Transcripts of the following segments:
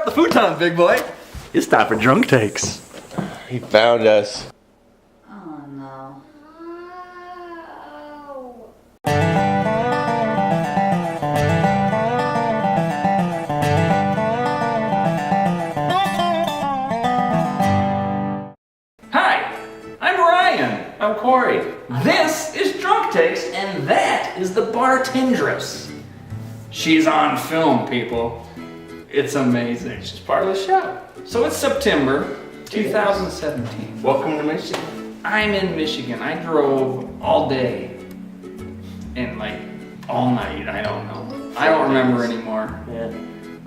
up the futon, big boy. It's time for drunk takes. He found us. Oh no. Hi, I'm Ryan. I'm Cory. This is Drunk Takes, and that is the Bartendress. She's on film, people. It's amazing. She's part of the show. So it's September 2017. Welcome to Michigan. I'm in Michigan. I drove all day and like all night. I don't know. I don't remember anymore. Yeah.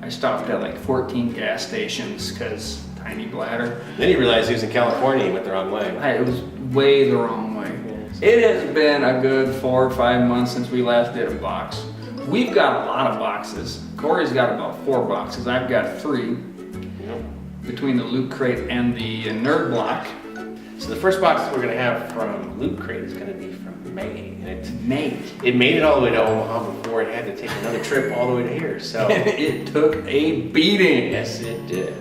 I stopped at like 14 gas stations because tiny bladder. Then he realized he was in California. He went the wrong way. It was way the wrong way. Yes. It has been a good 4 or 5 months since we last did a box. We've got a lot of boxes. Cory's got about 4 boxes. I've got 3 Yep. between the Loot Crate and the Nerd Block. So the first box we're gonna have from Loot Crate is gonna be from May. And it made it all the way to Omaha before it had to take another trip all the way to here. So It took a beating. yes, it did.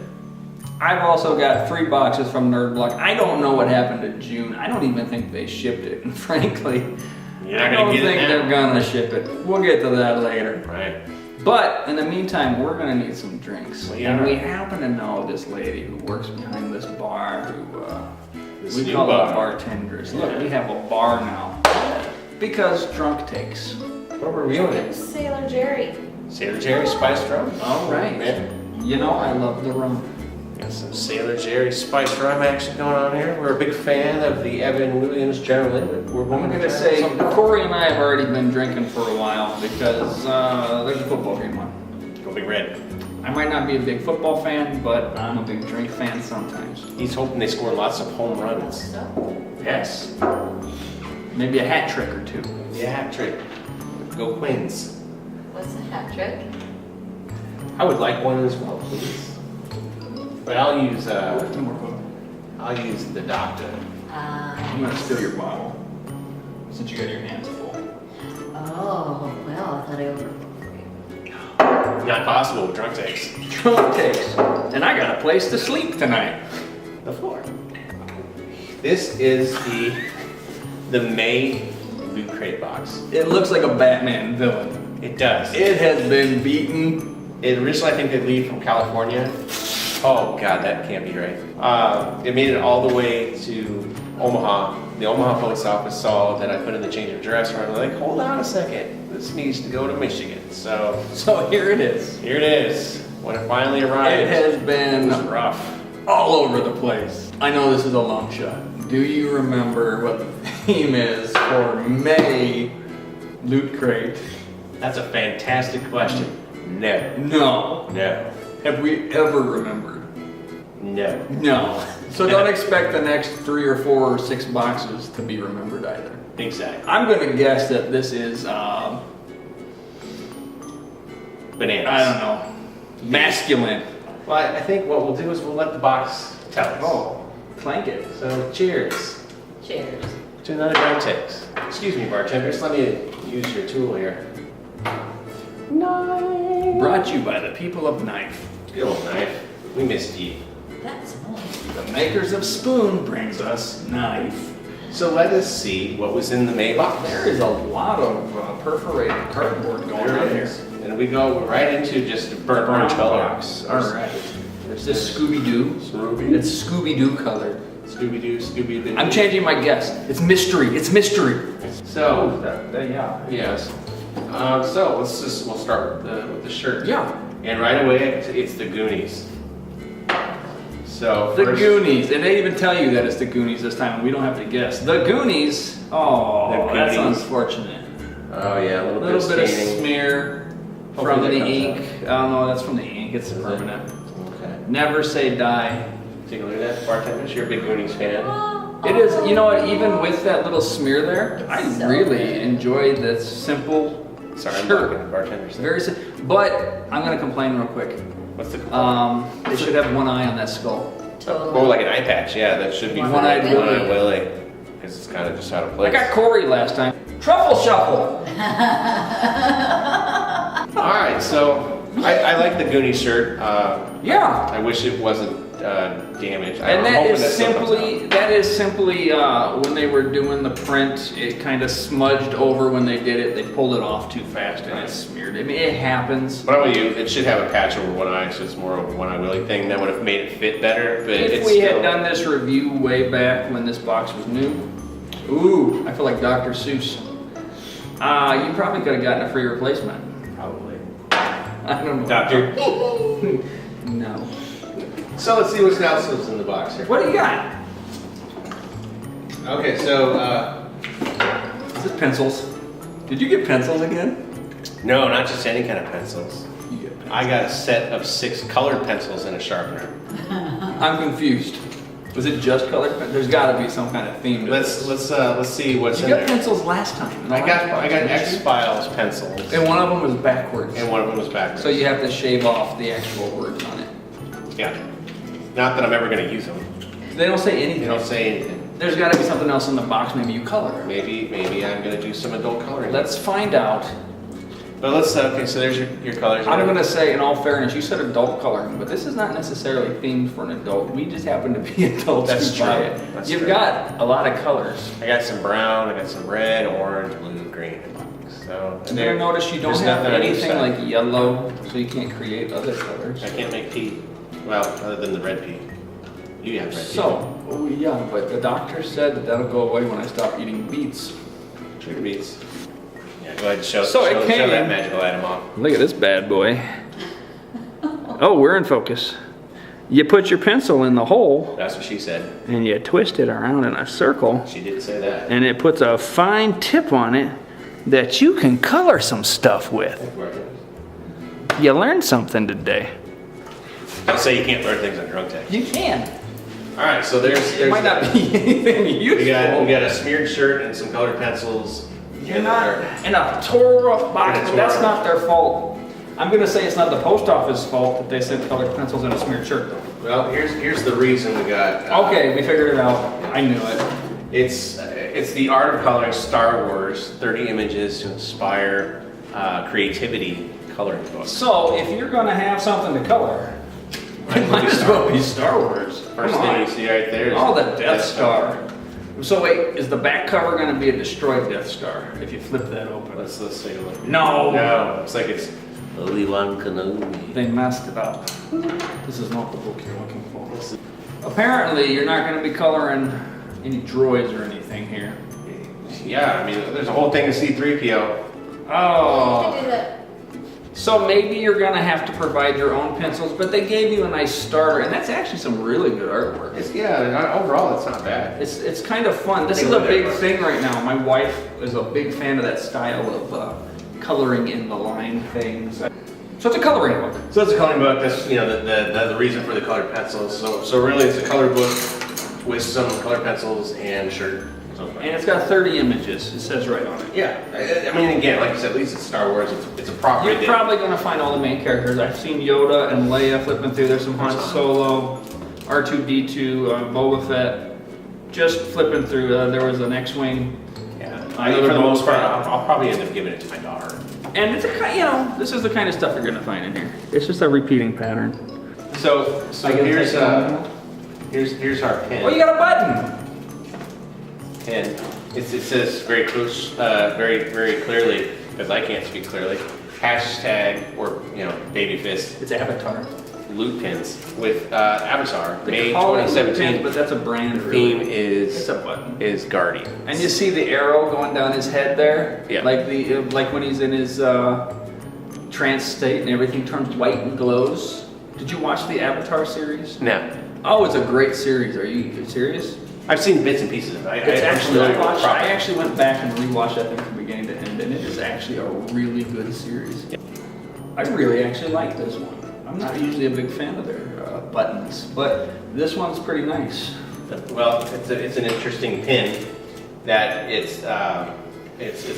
I've also got 3 boxes from Nerd Block. I don't know what happened to June. I don't even think they shipped it. And frankly, You're I not don't gonna get think it they're now. gonna ship it. We'll get to that later. Right. But in the meantime, we're gonna need some drinks. We And are. we happen to know this lady who works behind this bar who This we new call her bar. Bartendress. Look, Yeah. we have a bar now. Because Drunk Takes. We're reviewing it. Sailor Jerry. Sailor Jerry spiced rum. All right. Yeah. You know I love the rum. Got some Sailor Jerry spiced rum action going on here. We're a big fan of the Evan Williams General Liquid. We're I'm gonna say something. Cory and I have already been drinking for a while because there's a football game on. Go Big Red. I might not be a big football fan, but I'm a big drink fan sometimes. He's hoping they score lots of home runs. So, Yes. Maybe a hat trick or 2. Yeah, hat trick. Go Queens. what's a hat trick? I would like one as well, please. But I'll use the doctor. I'm gonna steal your bottle since you got your hands full. Oh, well, I thought I overbooked for you. Not possible with drunk takes. Drunk Takes. And I got a place to sleep tonight. The floor. This is the May Loot Crate box. It looks like a Batman villain. It does. It has been beaten. It originally, I think, they leave from California. Oh God, that can't be right. It made it all the way to Omaha. The Omaha post office saw that I put in the change of address, and they're like, "Hold on a second, this needs to go to Michigan." So So here it is. here it is. When it finally arrived, It has it been was rough. all over the place. I know this is a long shot. Do you remember what the theme is for May Loot Crate? That's a fantastic question. No, No. no, Have we ever remembered? no. No. So don't expect the next 3 or 4 or 6 boxes to be remembered either. Exactly. I'm gonna guess that this is, Bananas. I don't know, masculine. Well, I think what we'll do is we'll let the box tell us. Oh, clank it. So cheers Cheers. to another drunk takes. Excuse me, bartenders. Let me use your tool here. Knife. Brought to you by the people of Knife. Good old knife. We missed you. That's nice. The makers of Spoon brings us Knife. So let us see what was in the May box. There is a lot of perforated cardboard going There on it here. is. And we go right into just a burnt orange color. box. All right. There's this Scooby-Doo. Scooby. It's Scooby-Doo colored. Scooby-Doo, Scooby-Doo. I'm changing my guess. It's mystery. It's mystery. So, Yeah. yes. So we'll start with the shirt. Yeah. And right away, it's the Goonies. So The first- Goonies. And they even tell you that it's the Goonies this time, and we don't have to guess. The Goonies. Oh, The that's Goonies. unfortunate. Oh yeah, a A little little bit of staining. smear Hopefully from that the comes ink. Oh no, that's from the ink. It's Is it? permanent. Okay. Never say die. Take a look at that, bartenders. You're a big Goonies fan. It is, you know what, even with that little smear there, I So really good. enjoyed the simple Sorry, I'm shirt. talking to bartenders. Very simple. But I'm gonna complain real quick. What's the They should have one eye on that skull. Totally. Oh, like an eye patch. Yeah, that should be One-eyed for Willie. One-eyed Willie. Because it's kind of just out of I place. got Cory last time. Truffle shuffle. All right, so I like the Goonies shirt. Yeah. I wish it wasn't damaged. And I'm that hoping is still comes simply when they were doing the print, it kind of smudged over when they did it. They pulled it off too fast and it smeared. I mean, it happens. out. What about you? It should have a patch over one eye, so it's more of a one eye willy thing. That would have made it fit better. But If we had done this review way back when this box was new, ooh, I feel like Dr. Seuss. You probably could have gotten a free replacement. Probably. I don't know. Doctor. No. So let's see what else is in the box here. What do you got? Okay, so Is this pencils? Did you get pencils again? no, not just any kind of pencils. You get pencils. I got a set of 6 colored pencils and a sharpener. I'm confused. Was it just colored pen? There's got to be some kind of theme to Let's this. see what's You in got there. pencils last time. I got X-Files pencils, And one of them was backwards. and one of them was backwards. So you have to shave off the actual words on it. Yeah. Not that I'm ever going to use them. They don't say They anything. don't say anything. There's got to be something else in the box. Maybe you color. Maybe I'm going to do some adult coloring. Let's find out. But let's, okay, so there's your colors. I'm going to say, in all fairness, you said adult coloring, but this is not necessarily themed for an adult. We just happen to be adults That's who buy true. it. That's You've true. got a lot of colors. I got some brown, I got some red, orange, blue, green. So And then notice you don't there's have nothing on each anything side. like yellow, so you can't create other colors. I can't make pea. Well, other than the red pea. You have red pea. So, oh yeah, but the doctor said that that'll go away when I stop eating beets. Sugar beets. Yeah, go ahead and show, So it show came- that magical item off. Look at this bad boy. Oh, we're in focus. You put your pencil in the hole That's what she said. and you twist it around in a circle She did say that. and it puts a fine tip on it that you can color some stuff with. You learned something today. Don't say you can't learn things on drunk tank. You can. All right, so there's It might not be anything useful. we got a smeared shirt and some colored pencils. You're not in a tore up box, In a but that's tore not their fault. I'm gonna say it's not the post office fault that they sent colored pencils in a smeared shirt though. Well, here's the reason we got. Okay, we figured it out. I knew it. It's the art of coloring Star Wars. 30 images to inspire creativity coloring book. So if you're gonna have something to color, it might as well be Star Wars. First Come thing on. you see right there is Oh, the Death Star. So wait, is the back cover gonna be a destroyed Death Star if you flip that open? Let's take a look. No. No, it's like it's Obi-Wan Kenobi. They messed it up. This is not the book you're looking for. Apparently, you're not gonna be coloring any droids or anything here. Yeah, I mean, there's a whole thing of C-3PO. Oh. Do that. So maybe you're gonna have to provide your own pencils, but they gave you a nice starter, and that's actually some really good artwork. Overall, it's not bad. It's kind of fun. This Take is a a look at big it. thing right now. My wife is a big fan of that style of coloring in the line things. So it's a coloring book. So it's a coloring book. That's the reason for the colored pencils. So really, it's a color book with some colored pencils and a shirt. And it's got 30 images, it says right on it. Yeah, I mean, again, like you said, at least it's Star Wars. It's a property. You're probably going to find all the main characters. I've seen Yoda and Leia flipping through. There's some Han Solo, R2-D2, Boba Fett, just flipping through. There was an X-Wing. Yeah, Another for the most part, Boba Fett. I'll probably end up giving it to my daughter. And it's a this is the kind of stuff you're going to find in here. It's just a repeating pattern. So I can here's take it home. here's our pin. Oh, you got a button. Pin. It says very close, very clearly, because I can't speak clearly. Hashtag or baby fist It's Avatar. loot pins with Avatar They May call it 2017. pins, but that's a brand. Theme Really. is It's a button. Guardian. And you see the arrow going down his head there? Yeah. Like when he's in his trance state and everything turns white and glows. Did you watch the Avatar series? No, Oh, it's a great series. Are you serious? I've seen bits and pieces of it. It's I'm actually, familiar with the I property. actually went back and rewatched that thing from beginning to end, and it is actually a really good series. I really actually like this one. I'm not usually a big fan of their buttons, but this one's pretty nice. Well, it's an interesting pin that it's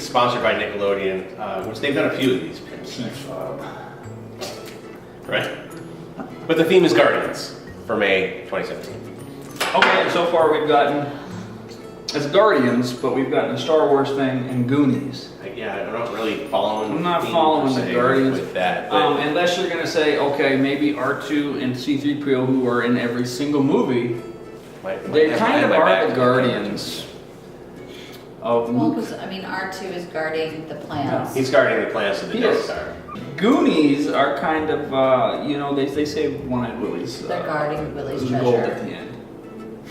sponsored by Nickelodeon, which they've done a few of these pins. Right. But the theme is Guardians for May 2017. Okay, and so far we've gotten It's Guardians, but we've gotten a Star Wars thing and Goonies. Yeah, I'm not really following. I'm not theme following per the se Guardians with that. But unless you're gonna say, okay, maybe R2 and C-3PO, who are in every single movie, they kind of are the Guardians of Well, Luke. because, I mean, R2 is guarding the plans. he's guarding the plans of the Death Yes. Star. Goonies are kind of, they say One-Eyed Willie's. They're guarding Willie's there's gold treasure. at the end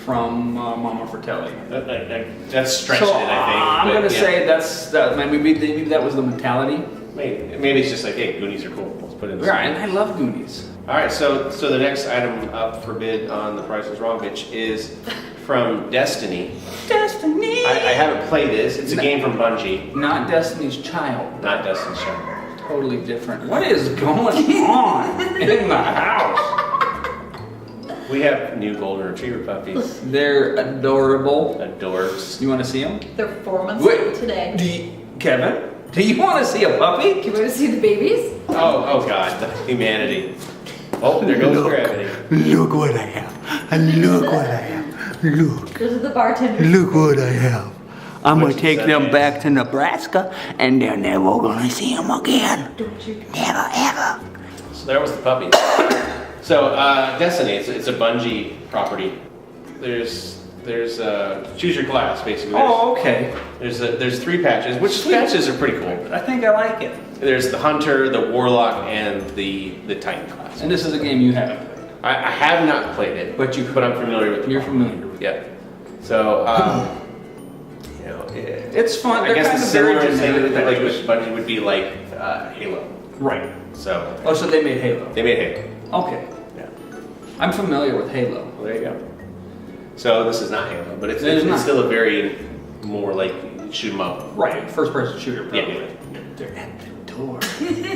from Mama Fratelli. That's stretching So it, I think. I'm but gonna yeah. say maybe that was the mentality. Maybe it's just like, hey, Goonies are cool. Let's put it in the Yeah, and I love Goonies. All right, so the next item up for bid on the Price is Wrong bitch is from Destiny. Destiny. I haven't played this. It's a game from Bungie, Not Destiny's Child. not Destiny's Child. Totally different. What is going on in the house? We have new golden retriever puppies. They're adorable. Adorbs. You want to see them? They're 4 months old today. Kevin, do you want to see a puppy? Do you want to see the babies? Oh God, the humanity. Oh, there goes gravity. Look what I have. Look what I have. Look. Those are the bartenders. Look what I have. I'm What gonna you take said, them man. back to Nebraska and they're never gonna see them again. Don't you? Never ever. So there was the puppy. So Destiny, it's a Bungie property. There's choose your class basically. Oh, okay. There's 3 patches, which patches are pretty cool. I think I like it. There's the Hunter, the Warlock, and the Titan class. And this is a game you haven't played. I have not played it, But you but I'm familiar with it. You're familiar with it. Yeah. So, It's fun. I They're guess kind the of very similar thing generic that like patches. with Bungie would be like Halo. Right. So Oh, so they made Halo. they made Halo. Okay. Yeah. I'm familiar with Halo. Well, there you go. So this is not Halo, but it's It is not. still a very more like shoot 'em up. Right. First person shooter, Yeah. probably. They're at the door.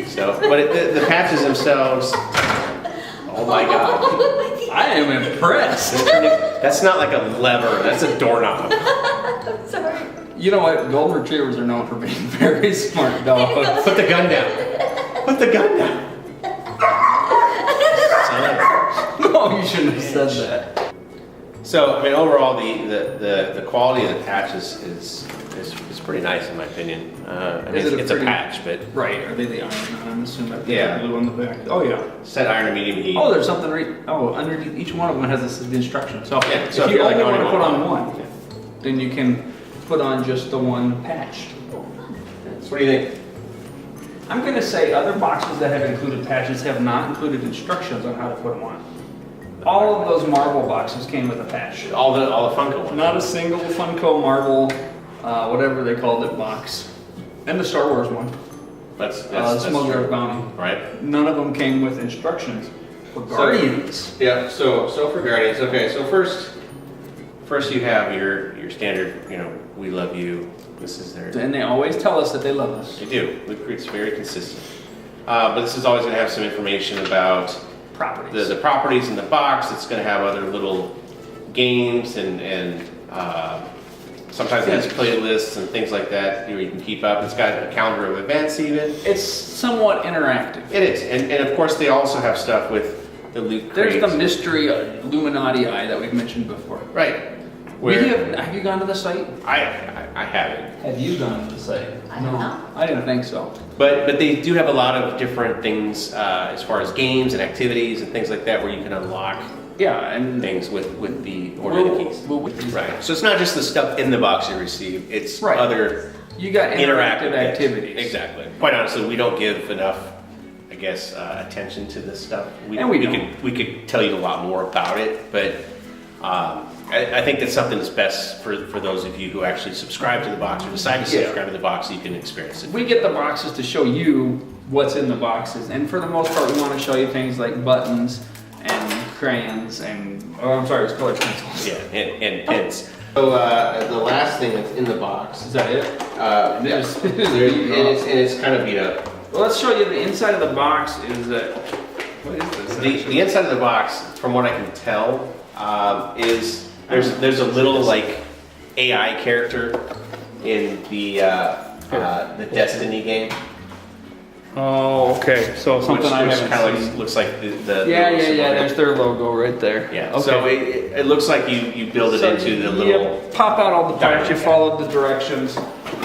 So, but the patches themselves. Oh my God. I am impressed. That's not like a lever. That's a doorknob. I'm sorry. You know what? Golden Retrievers are known for being very smart dogs. Put the gun down. Put the gun down. No, you shouldn't have said that. So, I mean, overall, the quality of the patches is pretty nice in my opinion. I mean, Is it a it's a pretty- patch, but Right. Are they the iron? I'm assuming that Yeah. the blue on the back. Oh yeah. set iron and medium heat. Oh, there's something right. Oh, underneath each one of them has the instructions. So, Yeah, so if if you you're, like, only want going to put on one- one, then you can put on just the one patch. So what do you think? I'm going to say other boxes that have included patches have not included instructions on how to put them on. All of those Marvel boxes came with a patch. All the Funko ones. Not a single Funko Marvel, whatever they called it, box. And the Star Wars one, That's Smuggler's true. Bounty. Right. None of them came with instructions for Guardians. Yeah. So for Guardians, okay. So first you have your standard. We love you. This is their. And they always tell us that they love us. They do. Loot Crate's very consistent. But this is always going to have some information about Properties. the properties in the box. It's going to have other little games and sometimes it has playlists and things like that where you can keep up. It's got a calendar of events even. It's somewhat interactive. It is. And of course they also have stuff with the Loot Crate. There's the mystery Illuminati eye that we've mentioned before. Right. Where Have you gone to the site? I haven't. Have you gone to the site? I don't know. I didn't think so. But they do have a lot of different things as far as games and activities and things like that where you can unlock Yeah, and things with the order keys. Right. So it's not just the stuff in the box you receive, it's Right. other you got interactive activities. Exactly. Quite honestly, we don't give enough, I guess, attention to this stuff. And we don't. We could tell you a lot more about it, but I think that's something that's best for those of you who actually subscribe to the box or decide to Yeah. subscribe to the box so you can experience it. We get the boxes to show you what's in the boxes, and for the most part, we want to show you things like buttons and crayons and it's colored pencils. Yeah, and pins. So the last thing that's in the box, Is that it? it's kind of beat up. Well, let's show you the inside of the box. What is this? The inside of the box, from what I can tell, is there's a little like AI character in the Destiny game. Oh, okay. So something which I haven't kind of seen. looks like the Yeah. symbol. There's their logo right there. Yeah. Okay. So it looks like you build it into the little. Pop out all the parts. You diamond. followed the directions.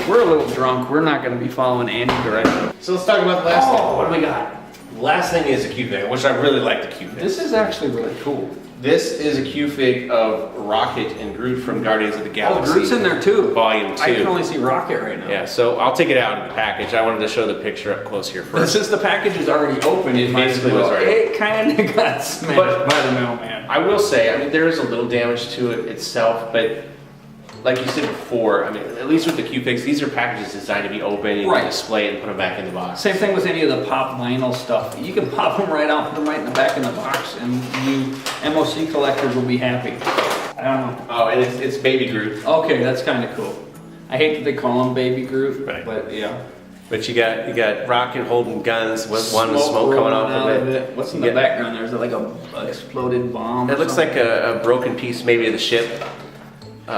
We're a little drunk. We're not going to be following any directions. So let's talk about the last thing. Oh, what do we got? Last thing is a Q-Fig, which I really like the Q-Fig. This is actually really cool. This is a Q-Fig of Rocket and Groot from Guardians of the Oh, Galaxy. Groot's in there too. Volume 2. I can only see Rocket right now. Yeah, so I'll take it out of the package. I wanted to show the picture up close here first. Since the package is already open, It basically was already It kind of got smashed by the mailman. I will say, I mean, there is a little damage to it itself, but like you said before, I mean, at least with the Q-Figs, these are packages designed to be open, you Right. can display it and put them back in the box. Same thing with any of the pop vinyl stuff. You can pop them right out, put them right in the back of the box, and you MOC collectors will be happy. I don't know. Oh, and it's Baby Groot. Okay, that's kind of cool. I hate that they call him Baby Groot, Right. but yeah. But you got Rocket holding guns with one smoke coming off of it. What's in You the get- background there? Is it like a exploded bomb? It or looks something? like a broken piece maybe of the ship.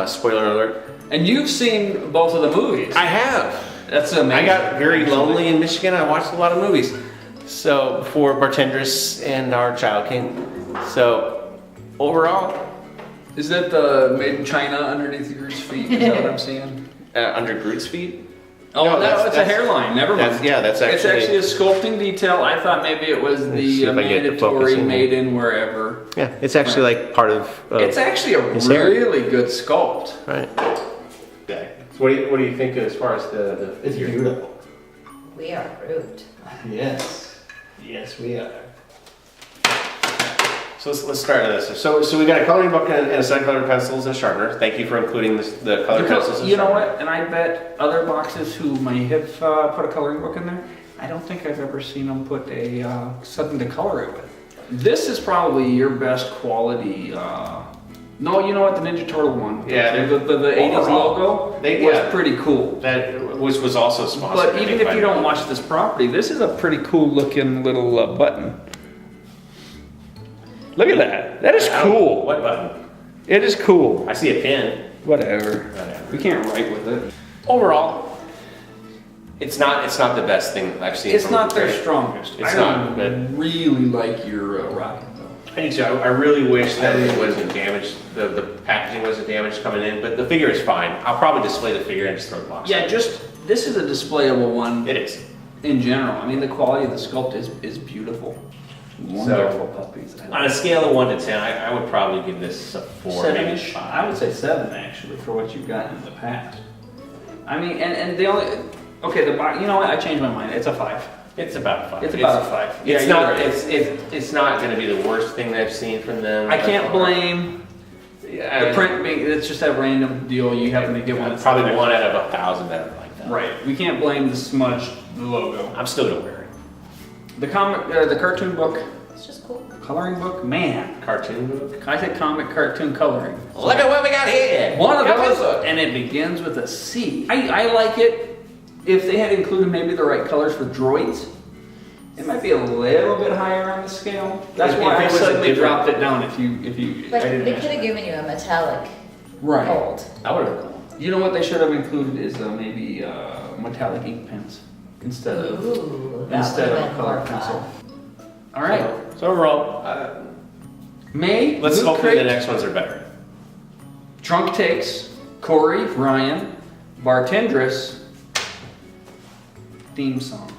Spoiler alert. And you've seen both of the movies. I have. That's amazing. I got very actually. lonely in Michigan. I watched a lot of movies. So before Bartendress and our child came. So overall, Is that the made in China underneath your feet? Is that what I'm seeing? under Groot's feet. Oh, No, no, it's a that's- hairline. Never mind. that's It's actually a sculpting detail. I thought maybe it was see the if I can get the mandatory focus in made in wherever. Yeah, it's actually like part of. It's actually a his hair. really good sculpt. Right. Okay. So what do you think as far as the It's figure? beautiful. We are Groot. Yes. Yes, we are. So let's start with this. So we got a coloring book and a set of colored pencils and a sharpener. Thank you for including the colored pencils and You know sharpener. what? And I bet other boxes who may have put a coloring book in there, I don't think I've ever seen them put a something to color it with. This is probably your best quality. No, you know what? The Ninja Turtle one. Yeah, the 80s overall, logo they- was yeah. pretty cool. That was also sponsored. But I even think, if by you don't watch this property, this is a pretty cool looking little button. Look at that. That is cool. What button? It is cool. I see a pin. Whatever. We can't write with it. Overall, it's not the best thing I've seen. It's from not their Gramps. strongest. It's I not, don't really like your rocket though. I do too. I really wish that it wasn't damaged. The packaging wasn't damaged coming in, but the figure is fine. I'll probably display the figure and just throw the box. Yeah, this is a displayable one It is. in general. I mean, the quality of the sculpt is beautiful. Wonderful puppies. On a scale of 1 to 10, I would probably give this a 4, maybe Seven-ish. 5. I would say 7 actually for what you've gotten in the past. I mean, and the only okay, the box. You know what? I changed my mind. It's a 5. It's about a 5. It's about a 5. It's Yeah, not. you're right. It's not going to be the worst thing that I've seen from them. I can't blame Yeah, the print being. It's just a random deal. You happen to get one. That's Probably not 1 out of 1,000 that are like that. Right. We can't blame the smudge, the logo. I'm still gonna wear it. The comic, the cartoon book, It's just cool. coloring book. Man, Cartoon book. I said comic cartoon coloring. Look at what we got here. One of Got those, this one. and it begins with a C. I like it. If they had included maybe the right colors for droids, it might be a little bit higher on the scale. That's If why it I was a suddenly different- dropped it down. If you, But I didn't they mention could have it. given you a metallic Right. gold. I would have. You know what they should have included is maybe metallic ink pens instead of Ooh, that instead would've of been color more pencil. fun. All right. So overall, May. let's Loot hopefully Crate, the next ones are better. Trunk Takes, Cory, Ryan, Bartendress, theme song.